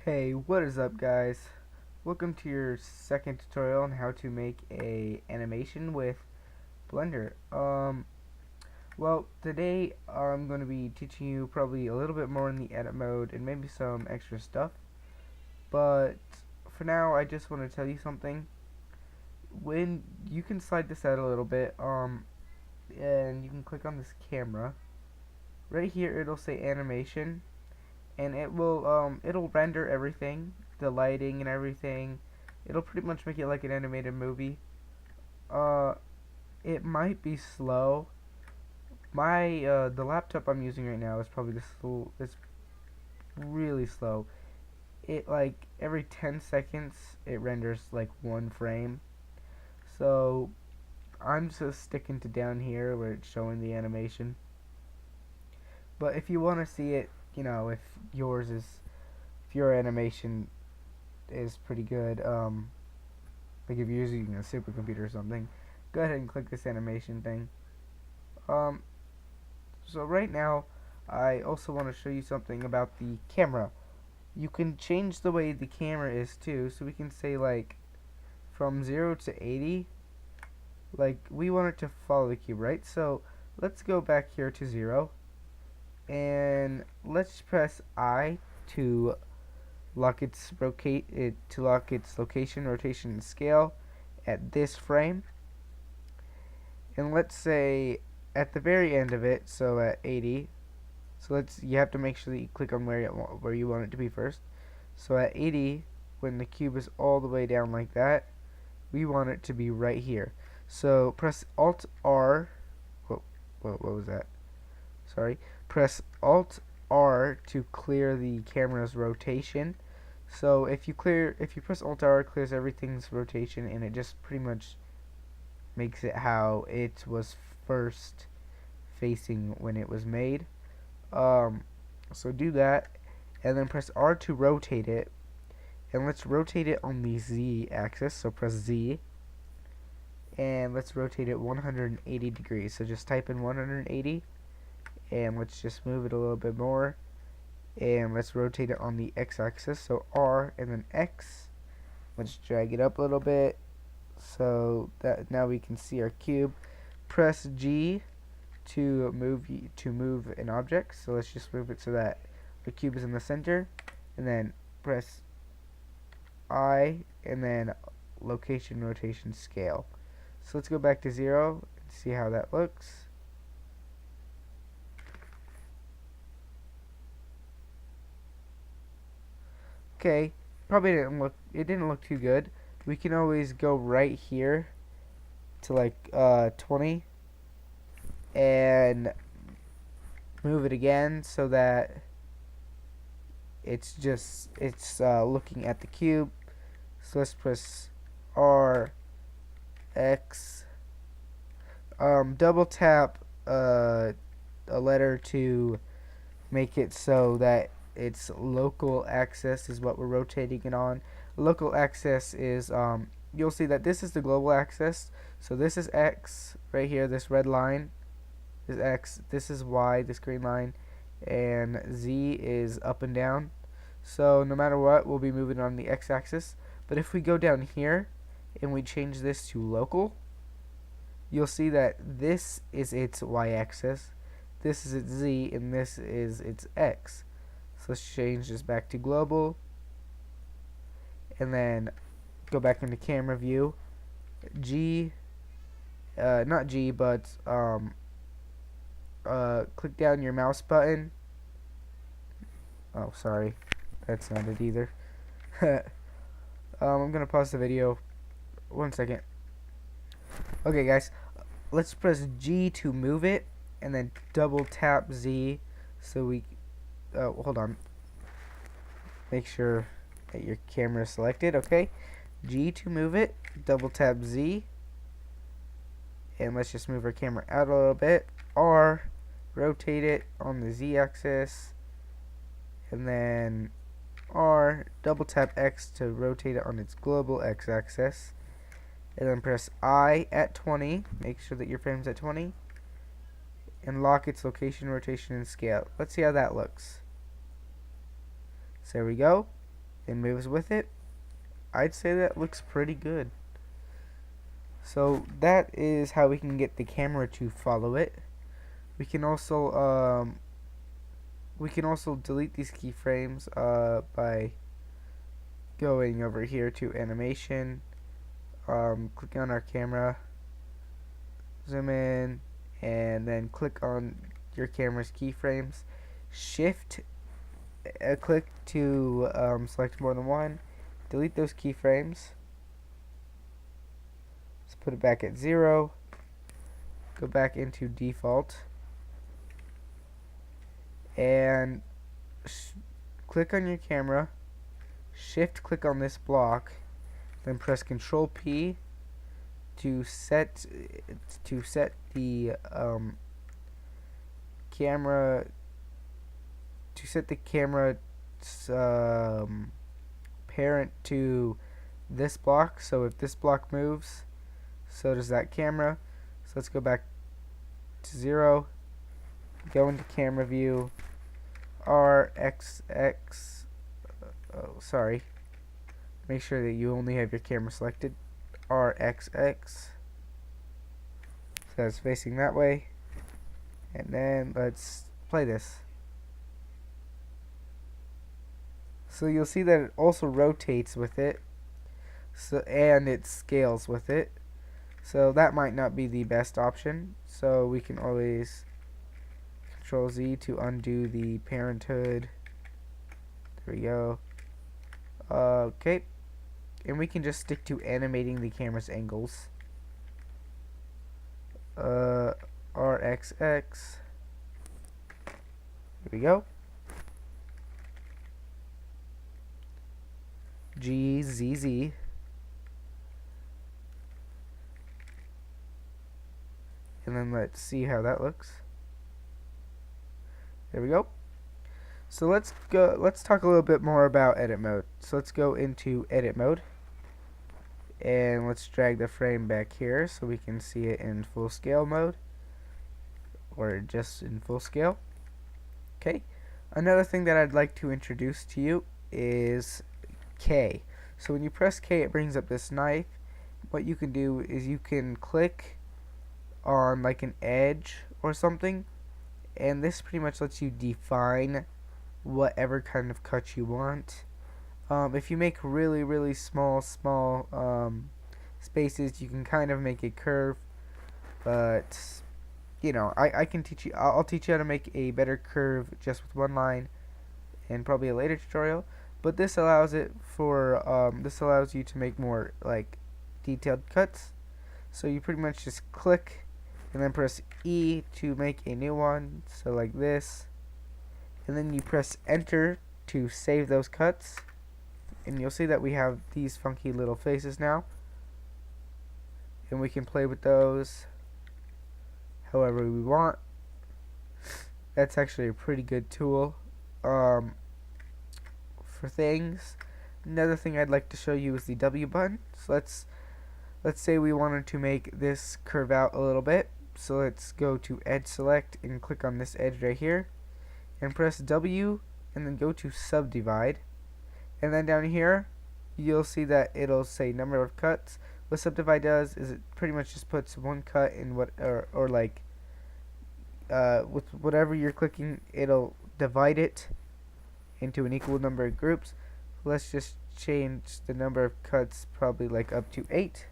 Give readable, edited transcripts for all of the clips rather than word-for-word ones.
Hey, what is up guys? Welcome to your second tutorial on how to make a animation with Blender. Well, today I'm going to be teaching you probably a little bit more in the edit mode and maybe some extra stuff. But for now, I just want to tell you something. When you can slide this out a little bit, and you can click on this camera. Right here it'll say animation, and it'll render everything, the lighting and everything. It'll pretty much make it like an animated movie. uh it might be slow. The laptop I'm using right now is probably it's really slow. It like every 10 seconds it renders like one frame. So I'm just sticking to down here where it's showing the animation. But if you want to see it, if if your animation is pretty good, like if you're using a supercomputer or something, go ahead and click this animation thing. Um, so right now, I also want to show you something about the camera. You can change the way the camera is too, so we can say like from 0 to 80, like we want it to follow the cube, right? So let's go back here to 0, and let's press I to lock its location, rotation, and scale at this frame. And let's say at the very end of it, so at 80. So you have to make sure that you click on where you want it to be first. So at 80, when the cube is all the way down like that, we want it to be right here. So press Alt R. What was that? Sorry. Press Alt R to clear the camera's rotation. So if you press Alt R, it clears everything's rotation, and it just pretty much makes it how it was first facing when it was made. So do that, and then press R to rotate it, and let's rotate it on the Z axis. So press Z, and let's rotate it 180 degrees. So just type in 180, and let's just move it a little bit more, and let's rotate it on the X axis. So R and then X. Let's drag it up a little bit so that now we can see our cube. Press G to move an object. So let's just move it so that the cube is in the center, and then press I and then location, rotation, scale. So let's go back to 0 and see how that looks. Okay, it didn't look too good. We can always go right here to like 20 and move it again so that it's looking at the cube. So let's press R, X, double tap a letter to make it so that its local axis is what we're rotating it on. Local axis is you'll see that this is the global axis. So this is X right here, this red line is X, this is Y, this green line, and Z is up and down. So no matter what, we'll be moving on the X axis. But if we go down here and we change this to local, you'll see that this is its Y axis, this is its Z, and this is its X. So let's change this back to global, and then go back into camera view. G, not G, but click down your mouse button. Oh, sorry, that's not it either. I'm gonna pause the video. 1 second. Okay, guys, let's press G to move it, and then double tap Z so we. Hold on. Make sure that your camera is selected. Okay, G to move it. Double tap Z, and let's just move our camera out a little bit. R, rotate it on the Z axis, and then R, double tap X to rotate it on its global X axis, and then press I at 20. Make sure that your frame's at 20, and lock its location, rotation, and scale. Let's see how that looks. So there we go. and moves with it, I'd say that looks pretty good. So that is how we can get the camera to follow it. We can also delete these keyframes by going over here to animation, click on our camera, zoom in, and then click on your camera's keyframes. Shift click to select more than one. Delete those keyframes. Let's put it back at 0. Go back into default and click on your camera. Shift click on this block, then press Control P to set the camera parent to this block. So if this block moves, so does that camera. So let's go back to 0, go into camera view, RXX, make sure that you only have your camera selected, RXX, so it's facing that way, and then let's play this. So you'll see that it also rotates with it, and it scales with it. So that might not be the best option. So we can always Control Z to undo the parenthood. There we go. Okay. And we can just stick to animating the camera's angles. RXX. Here we go. GZZ. And then let's see how that looks. There we go. So let's talk a little bit more about edit mode. So let's go into edit mode, and let's drag the frame back here so we can see it in full scale mode, or just in full scale. Okay. Another thing that I'd like to introduce to you is K. So when you press K, it brings up this knife. What you can do is you can click on like an edge or something, and this pretty much lets you define whatever kind of cut you want. If you make really small spaces, you can kind of make a curve, but you know, I can teach you. I'll teach you how to make a better curve just with one line, and probably a later tutorial. But this allows you to make more like detailed cuts. So you pretty much just click and then press E to make a new one, so like this, and then you press enter to save those cuts, and you'll see that we have these funky little faces now, and we can play with those however we want. That's actually a pretty good tool for things. Another thing I'd like to show you is the W button. So let's say we wanted to make this curve out a little bit. So let's go to edge select and click on this edge right here and press W and then go to subdivide, and then down here you'll see that it'll say number of cuts. What subdivide does is it pretty much just puts one cut in with whatever you're clicking, it'll divide it into an equal number of groups. Let's just change the number of cuts probably like up to 8.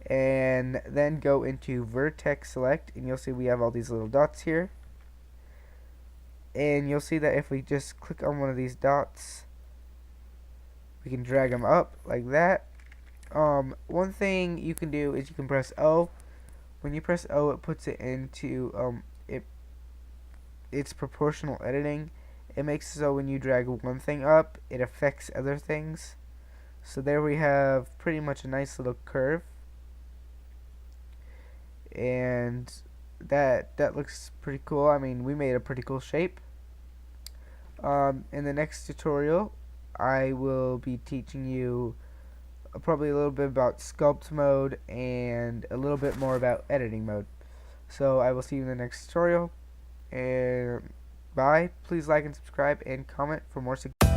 And then go into vertex select, and you'll see we have all these little dots here, and you'll see that if we just click on one of these dots, we can drag them up like that. One thing you can do is you can press O. When you press O, it puts it into it's proportional editing. It makes it so when you drag one thing up, it affects other things. So there we have pretty much a nice little curve, and that looks pretty cool. I mean, we made a pretty cool shape. In the next tutorial, I will be teaching you probably a little bit about sculpt mode and a little bit more about editing mode. So I will see you in the next tutorial, and bye. Please like and subscribe and comment for more suggestions.